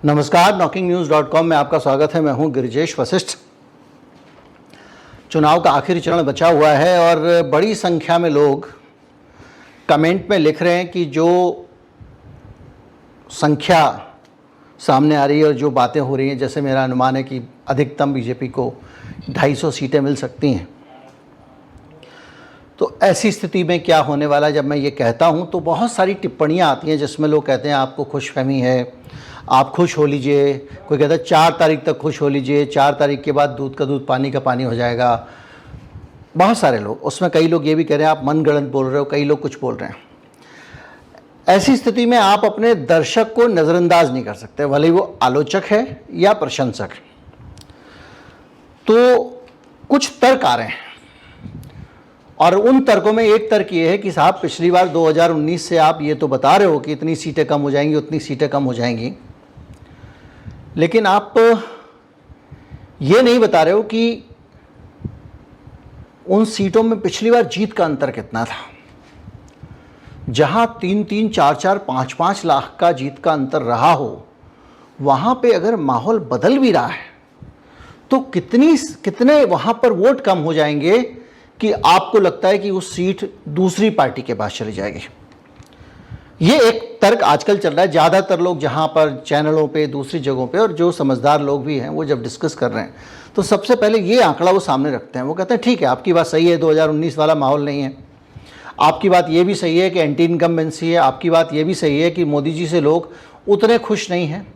नमस्कार, knocking-news.com में आपका स्वागत है। मैं हूं गिरिजेश वशिष्ठ। चुनाव का आखिरी चरण बचा हुआ है और बड़ी संख्या में लोग कमेंट में लिख रहे हैं कि जो संख्या सामने आ रही है और जो बातें हो रही हैं, जैसे मेरा अनुमान है कि अधिकतम बीजेपी को 250 सीटें मिल सकती हैं। तो ऐसी स्थिति में क्या होने वाला है? जब मैं ये कहता हूं तो बहुत सारी टिप्पणियां आती हैं जिसमें लोग कहते हैं आपको खुशफहमी है, आप खुश हो लीजिए। कोई कहता है 4 तारीख तक खुश हो लीजिए, 4 तारीख के बाद दूध का दूध पानी का पानी हो जाएगा। बहुत सारे लोग, उसमें कई लोग ये भी कह रहे हैं आप मनगढ़ंत बोल रहे हो, कई लोग कुछ बोल रहे हैं। ऐसी स्थिति में आप अपने दर्शक को नज़रअंदाज नहीं कर सकते, भले वो आलोचक है या प्रशंसक है। तो कुछ तर्क आ रहे हैं और उन तर्कों में एक तर्क ये है कि साहब पिछली बार 2019 से आप ये तो बता रहे हो कि इतनी सीटें कम हो जाएंगी, उतनी सीटें कम हो जाएंगी, लेकिन आप ये नहीं बता रहे हो कि उन सीटों में पिछली बार जीत का अंतर कितना था। जहां 3-3, 4-4, 5-5 लाख का जीत का अंतर रहा हो, वहां पे अगर माहौल बदल भी रहा है तो कितने वहां पर वोट कम हो जाएंगे कि आपको लगता है कि उस सीट दूसरी पार्टी के पास चली जाएगी। ये एक तर्क आजकल चल रहा है। ज़्यादातर लोग जहाँ पर चैनलों पे, दूसरी जगहों पे, और जो समझदार लोग भी हैं वो जब डिस्कस कर रहे हैं तो सबसे पहले ये आंकड़ा वो सामने रखते हैं। वो कहते हैं ठीक है, आपकी बात सही है, 2019 वाला माहौल नहीं है। आपकी बात ये भी सही है कि एंटी इनकम्बेंसी है। आपकी बात ये भी सही है कि मोदी जी से लोग उतने खुश नहीं हैं।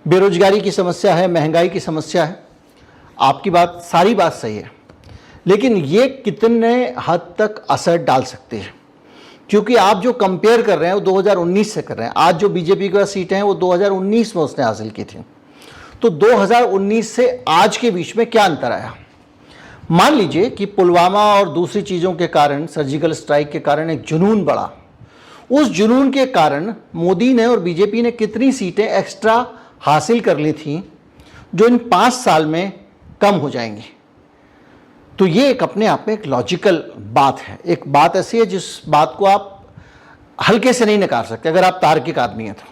बेरोजगारी की समस्या है, महंगाई की समस्या है। आपकी बात, सारी बात सही है, लेकिन ये कितने हद तक असर डाल सकते हैं? क्योंकि आप जो कंपेयर कर रहे हैं वो 2019 से कर रहे हैं। आज जो बीजेपी के पास सीटें हैं वो 2019 में उसने हासिल की थी। तो 2019 से आज के बीच में क्या अंतर आया? मान लीजिए कि पुलवामा और दूसरी चीज़ों के कारण, सर्जिकल स्ट्राइक के कारण एक जुनून बढ़ा। उस जुनून के कारण मोदी ने और बीजेपी ने कितनी सीटें एक्स्ट्रा हासिल कर ली थी जो इन 5 साल में कम हो जाएंगी। तो ये एक अपने आप में एक लॉजिकल बात है। एक बात ऐसी है जिस बात को आप हल्के से नहीं नकार सकते अगर आप तार्किक आदमी हैं तो।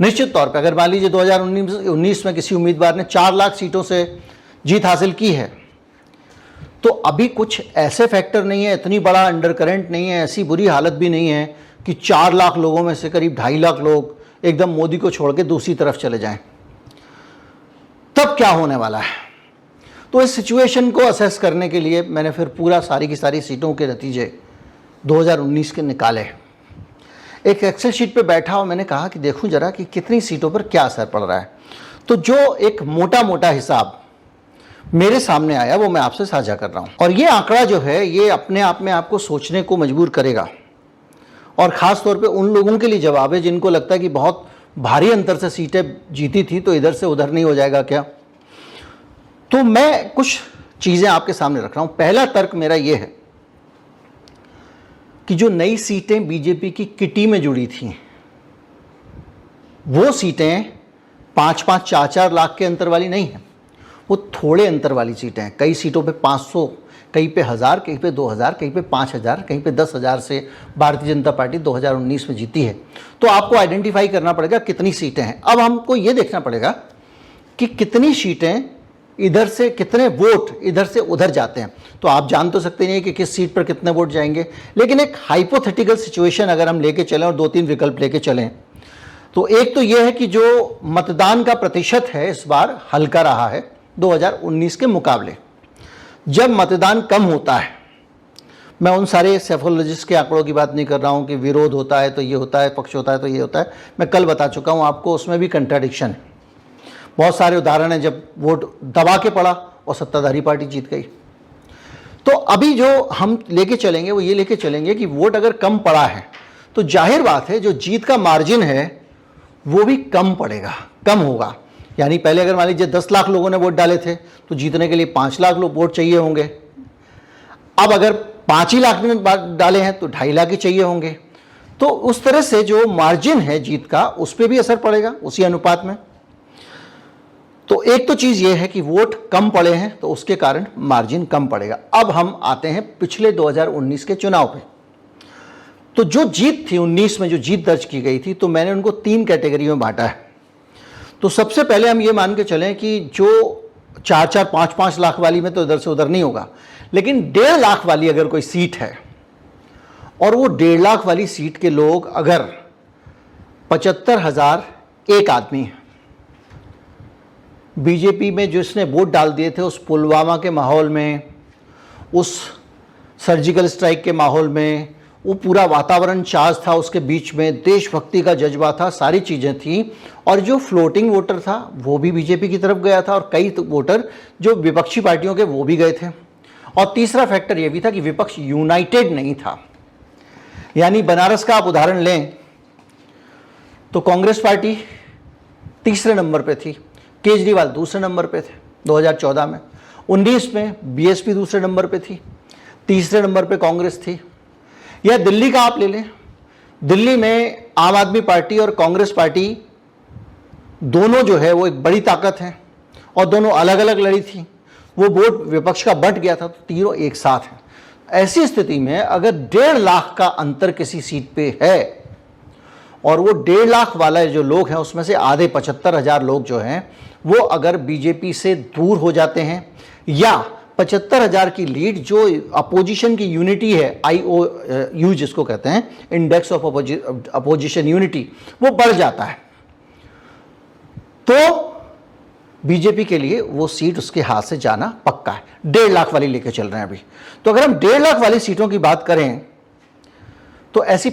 निश्चित तौर पे अगर मान लीजिए 2019 में किसी उम्मीदवार ने 4 लाख सीटों से जीत हासिल की है, तो अभी कुछ ऐसे फैक्टर नहीं है, इतनी बड़ा अंडर करंट नहीं है, ऐसी बुरी हालत भी नहीं है कि 4 लाख लोगों में से करीब 2.5 लाख लोग एकदम मोदी को छोड़ के दूसरी तरफ चले जाएं। तब क्या होने वाला है? तो इस सिचुएशन को असेस करने के लिए मैंने फिर पूरा सारी की सारी सीटों के नतीजे 2019 के निकाले। एक एक्सेल शीट पे बैठा और मैंने कहा कि देखूं जरा कि कितनी सीटों पर क्या असर पड़ रहा है। तो जो एक मोटा मोटा हिसाब मेरे सामने आया वो मैं आपसे साझा कर रहा हूं। और ये आंकड़ा जो है ये अपने आप में आपको सोचने को मजबूर करेगा, और ख़ास तौर पे उन लोगों के लिए जवाब है जिनको लगता है कि बहुत भारी अंतर से सीटें जीती थी तो इधर से उधर नहीं हो जाएगा क्या। तो मैं कुछ चीज़ें आपके सामने रख रहा हूं। पहला तर्क मेरा यह है कि जो नई सीटें बीजेपी की किटी में जुड़ी थी वो सीटें 5-5, 4-4 लाख के अंतर वाली नहीं है, वो थोड़े अंतर वाली सीटें हैं। कई सीटों पे 500, कहीं पे 1000, कहीं पे 2000, कहीं पे 5000, कहीं पे 10,000 से भारतीय जनता पार्टी 2019 में जीती है। तो आपको आइडेंटिफाई करना पड़ेगा कितनी सीटें हैं। अब हमको ये देखना पड़ेगा कि कितनी सीटें इधर से, कितने वोट इधर से उधर जाते हैं। तो आप जान तो सकते नहीं कि किस सीट पर कितने वोट जाएंगे, लेकिन एक हाइपोथेटिकल सिचुएशन अगर हम लेके चलें और 2-3 विकल्प लेके चलें, तो एक तो यह है कि जो मतदान का प्रतिशत है इस बार हल्का रहा है 2019 के मुकाबले। जब मतदान कम होता है, मैं उन सारे सेफोलॉजिस्ट के आंकड़ों की बात नहीं कर रहा हूं कि विरोध होता है तो ये होता है, पक्ष होता है तो ये होता है। मैं कल बता चुका हूं आपको, उसमें भी कंट्राडिक्शन है। बहुत सारे उदाहरण हैं जब वोट दबा के पड़ा और सत्ताधारी पार्टी जीत गई। तो अभी जो हम लेके चलेंगे वो ये लेके चलेंगे कि वोट अगर कम पड़ा है तो जाहिर बात है जो जीत का मार्जिन है वो भी कम पड़ेगा, कम होगा। यानी पहले अगर मान लीजिए 10 लाख लोगों ने वोट डाले थे तो जीतने के लिए 5 लाख लोग वोट चाहिए होंगे। अब अगर 5 ही लाख ने डाले हैं तो 2.5 लाख ही चाहिए होंगे। तो उस तरह से जो मार्जिन है जीत का उस पर भी असर पड़ेगा उसी अनुपात में। तो एक तो चीज़ ये है कि वोट कम पड़े हैं तो उसके कारण मार्जिन कम पड़ेगा। अब हम आते हैं पिछले 2019 के चुनाव पे। तो जो जीत थी 19 में, जो जीत दर्ज की गई थी, तो मैंने उनको 3 कैटेगरी में बांटा है। तो सबसे पहले हम ये मान के चलें कि जो 4-4, 5-5 लाख वाली में तो इधर से उधर नहीं होगा, लेकिन 1.5 लाख वाली अगर कोई सीट है और वो 1.5 लाख वाली सीट के लोग अगर 75,000 एक आदमी है, बीजेपी में जिसने वोट डाल दिए थे उस पुलवामा के माहौल में, उस सर्जिकल स्ट्राइक के माहौल में, वो पूरा वातावरण चार्ज था, उसके बीच में देशभक्ति का जज्बा था, सारी चीज़ें थी। और जो फ्लोटिंग वोटर था वो भी बीजेपी की तरफ गया था और कई वोटर जो विपक्षी पार्टियों के वो भी गए थे। और तीसरा फैक्टर ये भी था कि विपक्ष यूनाइटेड नहीं था। यानी बनारस का आप उदाहरण लें तो कांग्रेस पार्टी तीसरे नंबर पे थी, केजरीवाल दूसरे नंबर पे थे 2014 में, 19 में बीएसपी दूसरे नंबर पे थी, तीसरे नंबर पे कांग्रेस थी। या दिल्ली का आप ले लें, दिल्ली में आम आदमी पार्टी और कांग्रेस पार्टी दोनों जो है वो एक बड़ी ताकत है और दोनों अलग अलग लड़ी थी। वो वोट विपक्ष का बंट गया था तो तीनों एक साथ हैं। ऐसी स्थिति में अगर 1.5 लाख का अंतर किसी सीट पे है और वो 1.5 लाख वाला जो लोग हैं उसमें से आधे 75,000 लोग जो हैं वो अगर बीजेपी से दूर हो जाते हैं या 75,000 की लीड जो अपोजिशन की यूनिटी है, IOU जिसको कहते हैं, इंडेक्स ऑफ अपोजिशन यूनिटी, वो बढ़ जाता है तो बीजेपी के लिए वो सीट उसके हाथ से जाना पक्का है। 1.5 लाख वाली लेके चल रहे हैं अभी। तो अगर हम 1.5 लाख वाली सीटों की बात करें तो ऐसी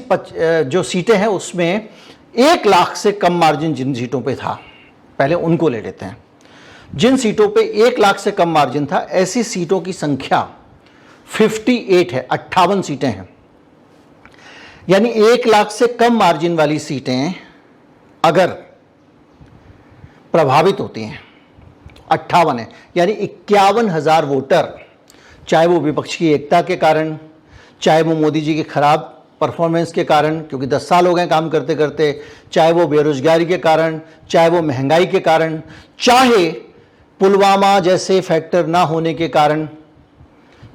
जो सीटें हैं उसमें 1 लाख से कम मार्जिन जिन सीटों पे था, पहले उनको ले लेते हैं। जिन सीटों पे 1 लाख से कम मार्जिन था, ऐसी सीटों की संख्या 58 है, 58 सीटें हैं। यानी 1 लाख से कम मार्जिन वाली सीटें अगर प्रभावित होती हैं 58 है, यानी 51,000 वोटर, चाहे वो विपक्ष की एकता के कारण, चाहे वो मोदी जी के खराब परफॉर्मेंस के कारण, क्योंकि 10 साल हो गए काम करते करते, चाहे वो बेरोजगारी के कारण, चाहे वो महंगाई के कारण, चाहे पुलवामा जैसे फैक्टर ना होने के कारण,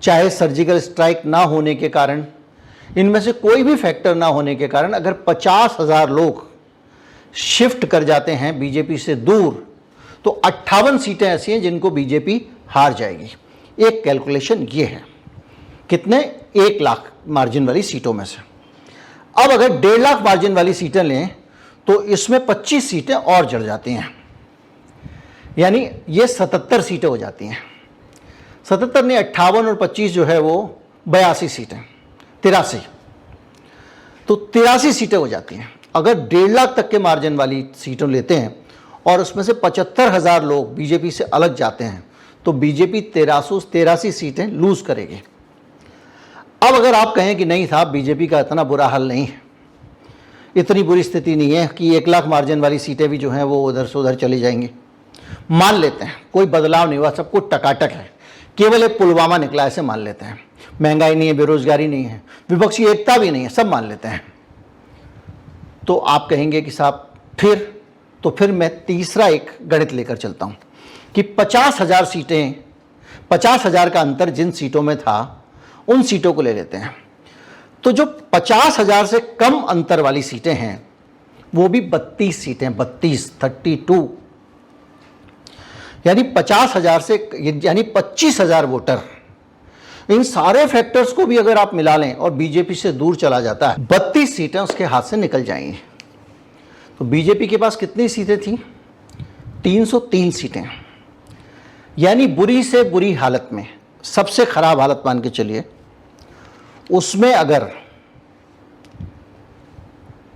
चाहे सर्जिकल स्ट्राइक ना होने के कारण, इनमें से कोई भी फैक्टर ना होने के कारण अगर 50,000 लोग शिफ्ट कर जाते हैं बीजेपी से दूर तो 58 सीटें ऐसी हैं जिनको बीजेपी हार जाएगी। एक कैलकुलेशन ये है, कितने? 1 लाख मार्जिन वाली सीटों में से। अब अगर 1.5 लाख मार्जिन वाली सीटें लें तो इसमें 25 सीटें और जड़ जाती हैं, यानी ये 77 सीटें हो जाती हैं। 77 नहीं, 58 और 25 जो है वो 82 सीटें, 83, तो 83 सीटें हो जाती हैं। अगर 1.5 लाख तक के मार्जिन वाली सीटें लेते हैं और उसमें से 75,000 लोग बीजेपी से अलग जाते हैं तो बीजेपी 83 सीटें लूज करेगी। अब अगर आप कहें कि नहीं साहब बीजेपी का इतना बुरा हाल नहीं है, इतनी बुरी स्थिति नहीं है कि 1 लाख मार्जिन वाली सीटें भी जो हैं वो उधर से उधर चली जाएंगी, मान लेते हैं कोई बदलाव नहीं हुआ, सब कुछ टकाटक है, केवल एक पुलवामा निकला, ऐसे मान लेते हैं, महंगाई नहीं है, बेरोजगारी नहीं है, विपक्षी एकता भी नहीं है, सब मान लेते हैं, तो आप कहेंगे कि साहब फिर मैं तीसरा एक गणित लेकर चलता हूं कि 50,000 सीटें, 50,000 का अंतर जिन सीटों में था उन सीटों को ले लेते हैं। तो जो 50,000 से कम अंतर वाली सीटें हैं वो भी 32 सीटें, 32, यानी 50,000 से, यानी 25,000 वोटर। इन सारे फैक्टर्स को भी अगर आप मिला लें और बीजेपी से दूर चला जाता है, 32 सीटें उसके हाथ से निकल जाएंगी। तो बीजेपी के पास कितनी सीटें थी? 303 सीटें, यानी बुरी से बुरी हालत में, सबसे खराब हालत मान के चलिए, उसमें अगर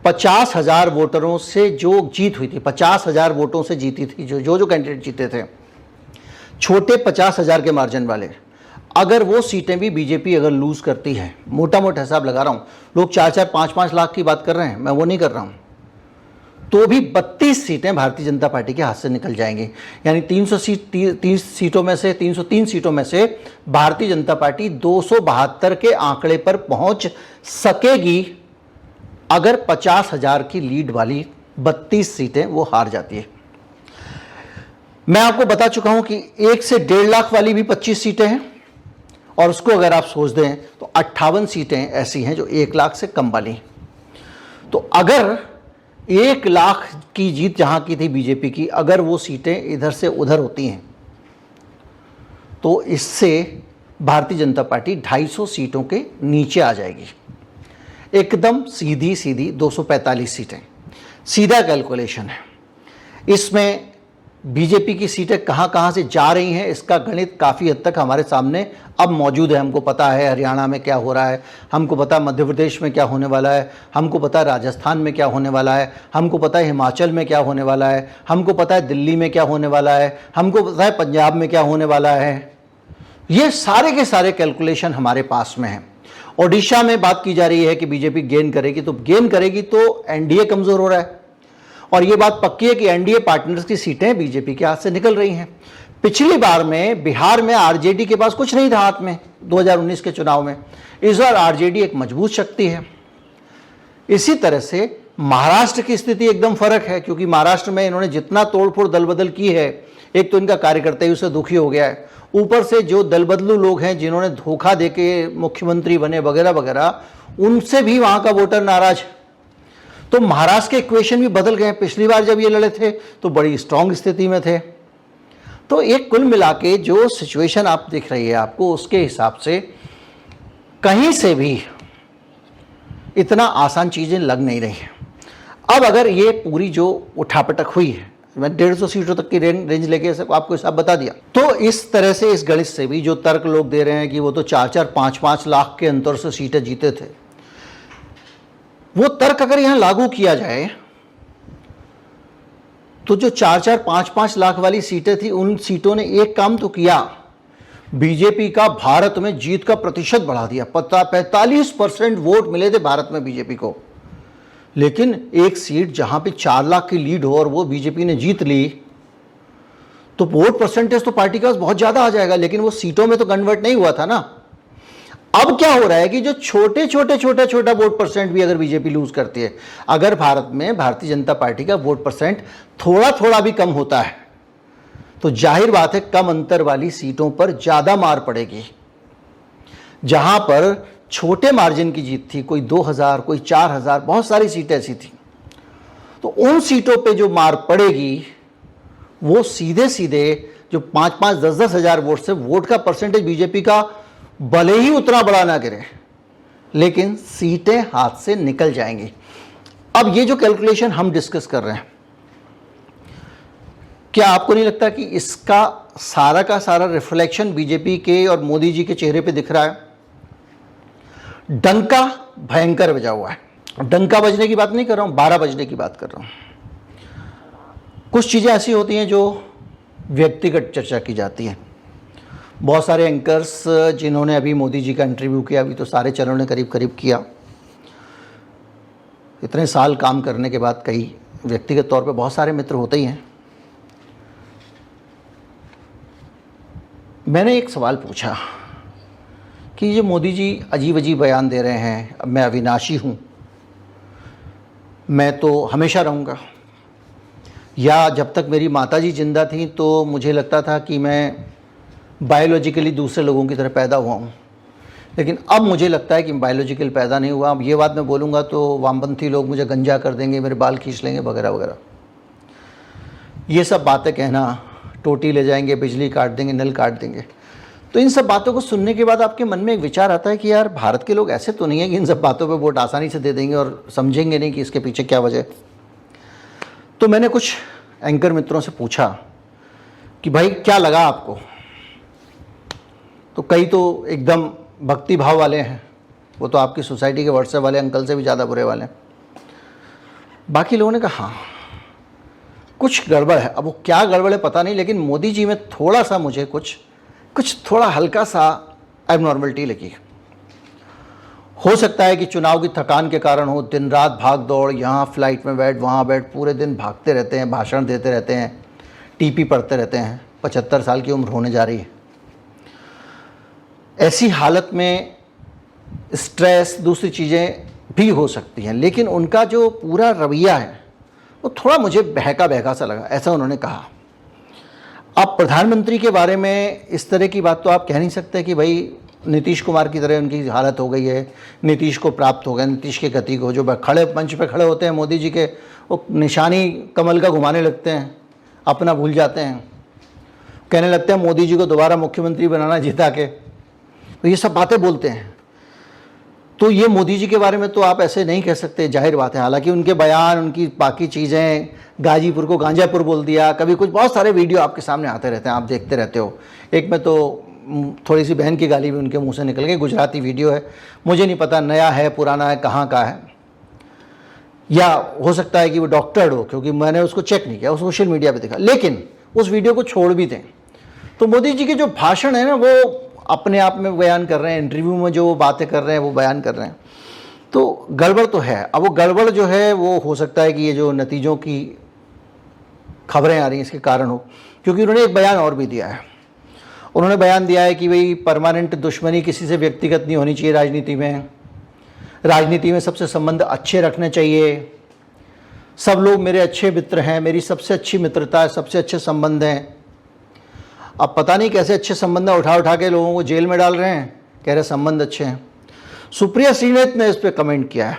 50,000 वोटरों से जो जीत हुई थी, 50,000 वोटों से जीती थी जो कैंडिडेट जीते थे, छोटे 50,000 के मार्जिन वाले, अगर वो सीटें भी बीजेपी अगर लूज करती है, मोटा मोटा हिसाब लगा रहा हूं, लोग 4-4, 5-5 लाख की बात कर रहे हैं, मैं वो नहीं कर रहा हूं, तो भी 32 सीटें भारतीय जनता पार्टी के हाथ से निकल जाएंगी। यानी 303 सीटों में से भारतीय जनता पार्टी 272 के आंकड़े पर पहुंच सकेगी अगर 50,000 की लीड वाली 32 सीटें वो हार जाती है। मैं आपको बता चुका हूं कि 1 से 1.5 लाख वाली भी 25 सीटें हैं और उसको अगर आप सोच दें तो 58 सीटें ऐसी हैं जो 1 लाख से कम वाली। तो अगर 1 लाख की जीत जहां की थी बीजेपी की, अगर वो सीटें इधर से उधर होती हैं तो इससे भारतीय जनता पार्टी 250 सीटों के नीचे आ जाएगी। एकदम सीधी सीधी 245 सीटें, सीधा कैलकुलेशन है। इसमें बीजेपी की सीटें कहां कहां से जा रही हैं इसका गणित काफ़ी हद तक हमारे सामने अब मौजूद है। हमको पता है हरियाणा में क्या हो रहा है, हमको पता है मध्य प्रदेश में क्या होने वाला है, हमको पता है राजस्थान में क्या होने वाला है, हमको पता है हिमाचल में क्या होने वाला है, हमको पता है दिल्ली में क्या होने वाला है, हमको पता है पंजाब में क्या होने वाला है। ये सारे के सारे कैलकुलेशन हमारे पास में हैं। ओडिशा में बात की जा रही है कि बीजेपी गेन करेगी, तो गेन करेगी तो एनडीए कमज़ोर हो रहा है, और ये बात पक्की है कि एनडीए पार्टनर्स की सीटें बीजेपी के हाथ से निकल रही हैं। पिछली बार में बिहार में आरजेडी के पास कुछ नहीं था हाथ में 2019 के चुनाव में, इस बार आरजेडी एक मजबूत शक्ति है। इसी तरह से महाराष्ट्र की स्थिति एकदम फर्क है, क्योंकि महाराष्ट्र में इन्होंने जितना तोड़फोड़ दल बदल की है, एक तो इनका कार्यकर्ता ही उससे दुखी हो गया है, ऊपर से जो दल बदलू लोग हैं जिन्होंने धोखा देके मुख्यमंत्री बने वगैरह वगैरह, उनसे भी वहां का वोटर नाराज। तो महाराष्ट्र के इक्वेशन भी बदल गए। पिछली बार जब ये लड़े थे तो बड़ी स्ट्रांग स्थिति में थे। तो एक कुल मिला के जो सिचुएशन आप दिख रही है आपको, उसके हिसाब से कहीं से भी इतना आसान चीजें लग नहीं रही हैं। अब अगर ये पूरी जो उठापटक हुई है, मैं 150 सीटों तक की रेंज लेके आपको हिसाब बता दिया, तो इस तरह से इस गणित से भी जो तर्क लोग दे रहे हैं कि वो तो 4-4, 5-5 लाख के अंतर से सीटें जीते थे, वो तर्क अगर यहां लागू किया जाए तो जो 4-4, 5-5 लाख वाली सीटें थी, उन सीटों ने एक काम तो किया, बीजेपी का भारत में जीत का प्रतिशत बढ़ा दिया। 45% वोट मिले थे भारत में बीजेपी को, लेकिन एक सीट जहां पे 4 लाख की लीड हो और वो बीजेपी ने जीत ली, तो वोट परसेंटेज तो पार्टी का बहुत ज्यादा आ जाएगा, लेकिन वो सीटों में तो कन्वर्ट नहीं हुआ था ना। अब क्या हो रहा है कि जो छोटा वोट परसेंट भी अगर बीजेपी लूज करती है, अगर भारत में भारतीय जनता पार्टी का वोट परसेंट थोड़ा भी कम होता है, तो जाहिर बात है कम अंतर वाली सीटों पर ज्यादा मार पड़ेगी। जहां पर छोटे मार्जिन की जीत थी, कोई 2000, कोई 4000, बहुत सारी सीटें ऐसी थी, तो उन सीटों पे जो मार पड़ेगी वो सीधे सीधे जो 5-5, 10-10 हजार वोट से वोट का परसेंटेज बीजेपी का भले ही उतना बड़ा ना गिरे, लेकिन सीटें हाथ से निकल जाएंगी। अब ये जो कैलकुलेशन हम डिस्कस कर रहे हैं, क्या आपको नहीं लगता कि इसका सारा का सारा रिफ्लेक्शन बीजेपी के और मोदी जी के चेहरे पे दिख रहा है? डंका भयंकर बजा हुआ है। डंका बजने की बात नहीं कर रहा हूं, 12 बजने की बात कर रहा हूं। कुछ चीजें ऐसी होती हैं जो व्यक्तिगत चर्चा की जाती हैं। बहुत सारे एंकर्स जिन्होंने अभी मोदी जी का इंटरव्यू किया, अभी तो सारे चैनलों ने करीब करीब किया, इतने साल काम करने के बाद कई व्यक्तिगत तौर पे बहुत सारे मित्र होते ही हैं। मैंने एक सवाल पूछा कि ये मोदी जी अजीब अजीब बयान दे रहे हैं, अब मैं अविनाशी हूँ, मैं तो हमेशा रहूँगा, या जब तक मेरी माताजी जिंदा थी तो मुझे लगता था कि मैं बायोलॉजिकली दूसरे लोगों की तरह पैदा हुआ हूँ, लेकिन अब मुझे लगता है कि बायोलॉजिकल पैदा नहीं हुआ। अब ये बात मैं बोलूँगा तो वामपंथी लोग मुझे गंजा कर देंगे, मेरे बाल खींच लेंगे वगैरह वगैरह। ये सब बातें कहना, टोटी ले जाएंगे, बिजली काट देंगे, नल काट देंगे, तो इन सब बातों को सुनने के बाद आपके मन में एक विचार आता है कि यार भारत के लोग ऐसे तो नहीं है कि इन सब बातों पे वोट आसानी से दे देंगे और समझेंगे नहीं कि इसके पीछे क्या वजह है। तो मैंने कुछ एंकर मित्रों से पूछा कि भाई क्या लगा आपको, तो कई तो एकदम भक्ति भाव वाले हैं, वो तो आपकी सोसाइटी के व्हाट्सएप वाले अंकल से भी ज़्यादा बुरे वाले हैं। बाकी लोगों ने कहा हाँ कुछ गड़बड़ है। अब वो क्या गड़बड़ है पता नहीं, लेकिन मोदी जी में थोड़ा सा मुझे कुछ थोड़ा हल्का सा एबनॉर्मलिटी लगी। हो सकता है कि चुनाव की थकान के कारण हो, दिन रात भाग दौड़, यहाँ फ्लाइट में बैठ, वहाँ बैठ, पूरे दिन भागते रहते हैं, भाषण देते रहते हैं, टीपी पढ़ते रहते हैं, 75 साल की उम्र होने जा रही है। ऐसी हालत में स्ट्रेस, दूसरी चीज़ें भी हो सकती हैं, लेकिन उनका जो पूरा रवैया है वो थोड़ा मुझे बहका बहका सा लगा, ऐसा उन्होंने कहा। अब प्रधानमंत्री के बारे में इस तरह की बात तो आप कह नहीं सकते कि भाई नीतीश कुमार की तरह उनकी हालत हो गई है, नीतीश को प्राप्त हो गया, नीतीश की गति को। जो खड़े मंच पे खड़े होते हैं मोदी जी के, वो निशानी कमल का घुमाने लगते हैं, अपना भूल जाते हैं, कहने लगते हैं मोदी जी को दोबारा मुख्यमंत्री बनाना जिता के, तो ये सब बातें बोलते हैं। तो ये मोदी जी के बारे में तो आप ऐसे नहीं कह सकते, जाहिर बात है। हालांकि उनके बयान, उनकी बाकी चीज़ें, गाजीपुर को गांजापुर बोल दिया, कभी कुछ, बहुत सारे वीडियो आपके सामने आते रहते हैं, आप देखते रहते हो। एक में तो थोड़ी सी बहन की गाली भी उनके मुंह से निकल गई, गुजराती वीडियो है, मुझे नहीं पता नया है पुराना है कहाँ का है, या हो सकता है कि वो डॉक्टर्ड हो, क्योंकि मैंने उसको चेक नहीं किया, वो सोशल मीडिया पे देखा। लेकिन उस वीडियो को छोड़ भी दें तो मोदी जी के जो भाषण है ना, वो अपने आप में बयान कर रहे हैं, इंटरव्यू में जो वो बातें कर रहे हैं वो बयान कर रहे हैं, तो गड़बड़ तो है। अब वो गड़बड़ जो है वो हो सकता है कि ये जो नतीजों की खबरें आ रही हैं इसके कारण हो, क्योंकि उन्होंने एक बयान और भी दिया है। उन्होंने बयान दिया है कि भाई परमानेंट दुश्मनी किसी से व्यक्तिगत नहीं होनी चाहिए राजनीति में सबसे संबंध अच्छे रखने चाहिए, सब लोग मेरे अच्छे मित्र हैं, मेरी सबसे अच्छी मित्रता है, सबसे अच्छे संबंध हैं। अब पता नहीं कैसे अच्छे संबंध उठा के लोगों को जेल में डाल रहे हैं, कह रहे संबंध अच्छे हैं। सुप्रिया श्रीनेत ने इस पर कमेंट किया है,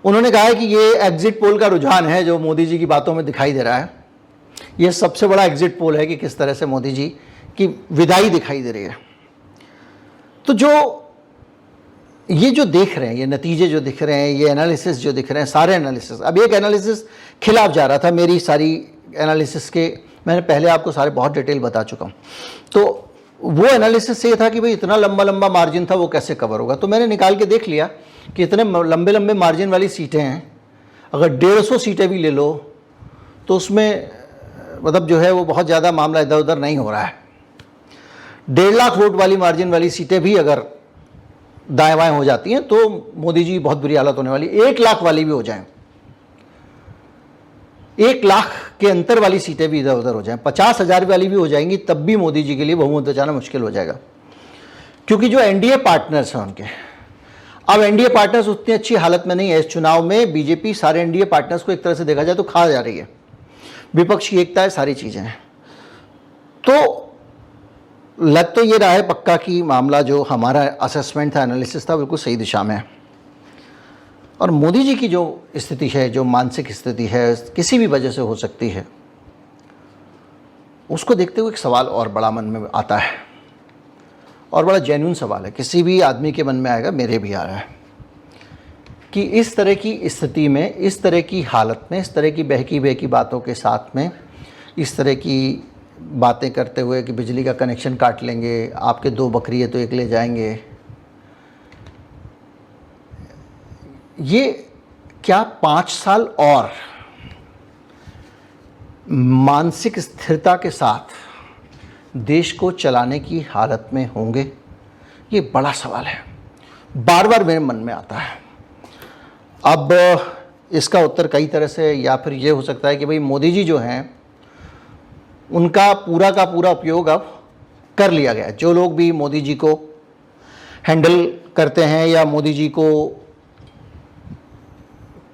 उन्होंने कहा है कि ये एग्जिट पोल का रुझान है जो मोदी जी की बातों में दिखाई दे रहा है, ये सबसे बड़ा एग्जिट पोल है कि किस तरह से मोदी जी की विदाई दिखाई दे रही है। तो ये जो देख रहे हैं, ये नतीजे जो दिख रहे हैं, ये एनालिसिस जो दिख रहे हैं, सारे एनालिसिस, अब एक एनालिसिस खिलाफ जा रहा था मेरी सारी एनालिसिस के, मैंने पहले आपको सारे बहुत डिटेल बता चुका हूँ। तो वो एनालिसिस ये था कि भाई इतना लंबा मार्जिन था, वो कैसे कवर होगा। तो मैंने निकाल के देख लिया कि इतने लंबे मार्जिन वाली सीटें हैं, अगर 150 सीटें भी ले लो तो उसमें मतलब जो है वो बहुत ज़्यादा मामला इधर उधर नहीं हो रहा है। 1.5 लाख वोट वाली मार्जिन वाली सीटें भी अगर दाएं बाएं हो जाती हैं तो मोदी जी बहुत बुरी हालत होने वाली। 1 लाख वाली भी हो जाएं, 1 लाख के अंतर वाली सीटें भी इधर उधर हो जाएं, 50,000 वाली भी हो जाएंगी, तब भी मोदी जी के लिए बहुमत बचाना मुश्किल हो जाएगा। क्योंकि जो एनडीए पार्टनर्स हैं उनके, अब एनडीए पार्टनर्स उतनी अच्छी हालत में नहीं है। इस चुनाव में बीजेपी सारे एनडीए पार्टनर्स को एक तरह से देखा जाए तो खा जा रही है, विपक्ष की एकता है, सारी चीज़ें हैं। तो लग तो ये रहा है पक्का कि मामला जो हमारा असेसमेंट था, एनालिसिस था, बिल्कुल सही दिशा में है। और मोदी जी की जो स्थिति है, जो मानसिक स्थिति है, किसी भी वजह से हो सकती है, उसको देखते हुए एक सवाल और बड़ा मन में आता है, और बड़ा जेन्युइन सवाल है, किसी भी आदमी के मन में आएगा, मेरे भी आ रहा है, कि इस तरह की स्थिति में, इस तरह की हालत में, इस तरह की बहकी बातों के साथ में, इस तरह की बातें करते हुए कि बिजली का कनेक्शन काट लेंगे, आपके 2 बकरी है तो 1 ले जाएंगे, ये क्या 5 साल और मानसिक स्थिरता के साथ देश को चलाने की हालत में होंगे? ये बड़ा सवाल है, बार बार मेरे मन में आता है। अब इसका उत्तर कई तरह से, या फिर ये हो सकता है कि भाई मोदी जी जो हैं उनका पूरा का पूरा उपयोग अब कर लिया गया है। जो लोग भी मोदी जी को हैंडल करते हैं या मोदी जी को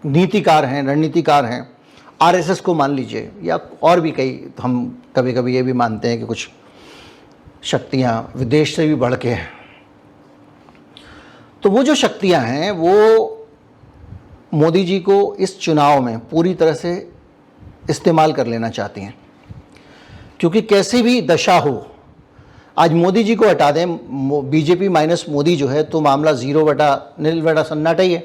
नीतिकार हैं, रणनीतिकार हैं, आरएसएस को मान लीजिए, या और भी कई, हम कभी कभी ये भी मानते हैं कि कुछ शक्तियां विदेश से भी बढ़ के हैं। तो वो जो शक्तियां हैं वो मोदी जी को इस चुनाव में पूरी तरह से इस्तेमाल कर लेना चाहती हैं, क्योंकि कैसी भी दशा हो, आज मोदी जी को हटा दें, बीजेपी माइनस मोदी जो है, तो मामला 0/0 सन्नाटा ही है,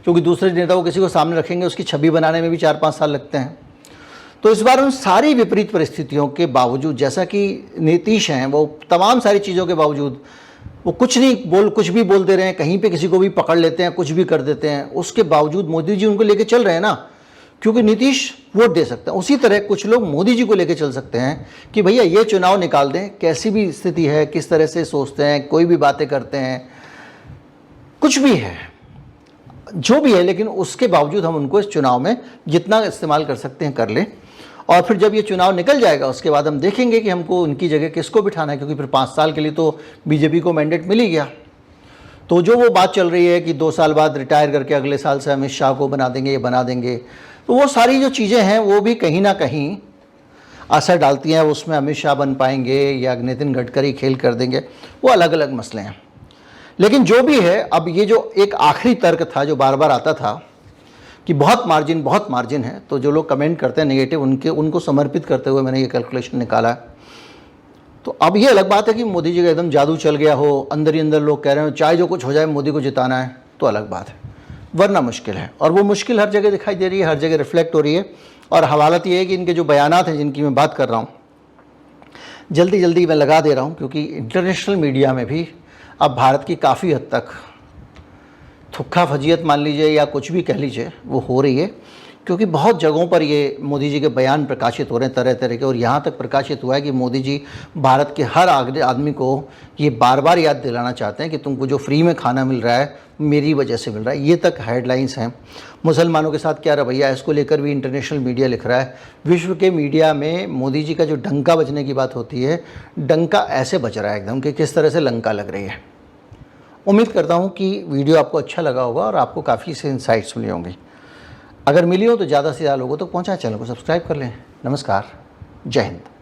क्योंकि दूसरे नेता को किसी को सामने रखेंगे, उसकी छवि बनाने में भी 4-5 साल लगते हैं। तो इस बार उन सारी विपरीत परिस्थितियों के बावजूद, जैसा कि नीतीश हैं, वो तमाम सारी चीज़ों के बावजूद वो कुछ भी बोलते रहे, कहीं पे किसी को भी पकड़ लेते हैं, कुछ भी कर देते हैं, उसके बावजूद मोदी जी उनको लेके चल रहे हैं ना, क्योंकि नीतीश वोट दे सकते हैं। उसी तरह कुछ लोग मोदी जी को लेके चल सकते हैं कि भैया ये चुनाव निकाल दें, कैसी भी स्थिति है, किस तरह से सोचते हैं, कोई भी बातें करते हैं, कुछ भी है, जो भी है, लेकिन उसके बावजूद हम उनको इस चुनाव में जितना इस्तेमाल कर सकते हैं कर लें। और फिर जब ये चुनाव निकल जाएगा उसके बाद हम देखेंगे कि हमको उनकी जगह किसको बिठाना है, क्योंकि फिर 5 साल के लिए तो बीजेपी को मैंडेट मिल ही गया। तो जो वो बात चल रही है कि 2 साल बाद रिटायर करके अगले साल से अमित शाह को बना देंगे, ये बना देंगे, तो वो सारी जो चीज़ें हैं वो भी कहीं ना कहीं असर डालती हैं, उसमें अमित शाह बन पाएंगे या नितिन गडकरी खेल कर देंगे, वो अलग अलग मसले हैं। लेकिन जो भी है, अब ये जो एक आखिरी तर्क था जो बार बार आता था कि बहुत मार्जिन है, तो जो लोग कमेंट करते हैं नेगेटिव, उनको समर्पित करते हुए मैंने ये कैलकुलेशन निकाला है। तो अब ये अलग बात है कि मोदी जी का एकदम जादू चल गया हो, अंदर ही अंदर लोग कह रहे हो चाहे जो कुछ हो जाए मोदी को जिताना है, तो अलग बात है, वरना मुश्किल है। और वो मुश्किल हर जगह दिखाई दे रही है, हर जगह रिफ्लेक्ट हो रही है। और हवालत ये है कि इनके जो बयानात हैं जिनकी मैं बात कर रहा हूँ, जल्दी जल्दी मैं लगा दे रहा हूँ, क्योंकि इंटरनेशनल मीडिया में भी अब भारत की काफ़ी हद तक थुक्का फजीयत मान लीजिए या कुछ भी कह लीजिए, वो हो रही है। क्योंकि बहुत जगहों पर ये मोदी जी के बयान प्रकाशित हो रहे हैं तरह तरह के, और यहाँ तक प्रकाशित हुआ है कि मोदी जी भारत के हर आदमी को ये बार बार याद दिलाना चाहते हैं कि तुमको जो फ्री में खाना मिल रहा है मेरी वजह से मिल रहा है। ये तक हेडलाइंस हैं। मुसलमानों के साथ क्या रवैया है, इसको लेकर भी इंटरनेशनल मीडिया लिख रहा है। विश्व के मीडिया में मोदी जी का जो डंका बजने की बात होती है, डंका ऐसे बज रहा है एकदम कि किस तरह से लंका लग रही है। उम्मीद करता हूँ कि वीडियो आपको अच्छा लगा होगा और आपको काफ़ी से इंसाइट्स मिली होंगी। अगर मिली हो तो ज़्यादा से ज़्यादा लोगों तक पहुँचाएं, चैनल को सब्सक्राइब कर लें। नमस्कार, जय हिंद।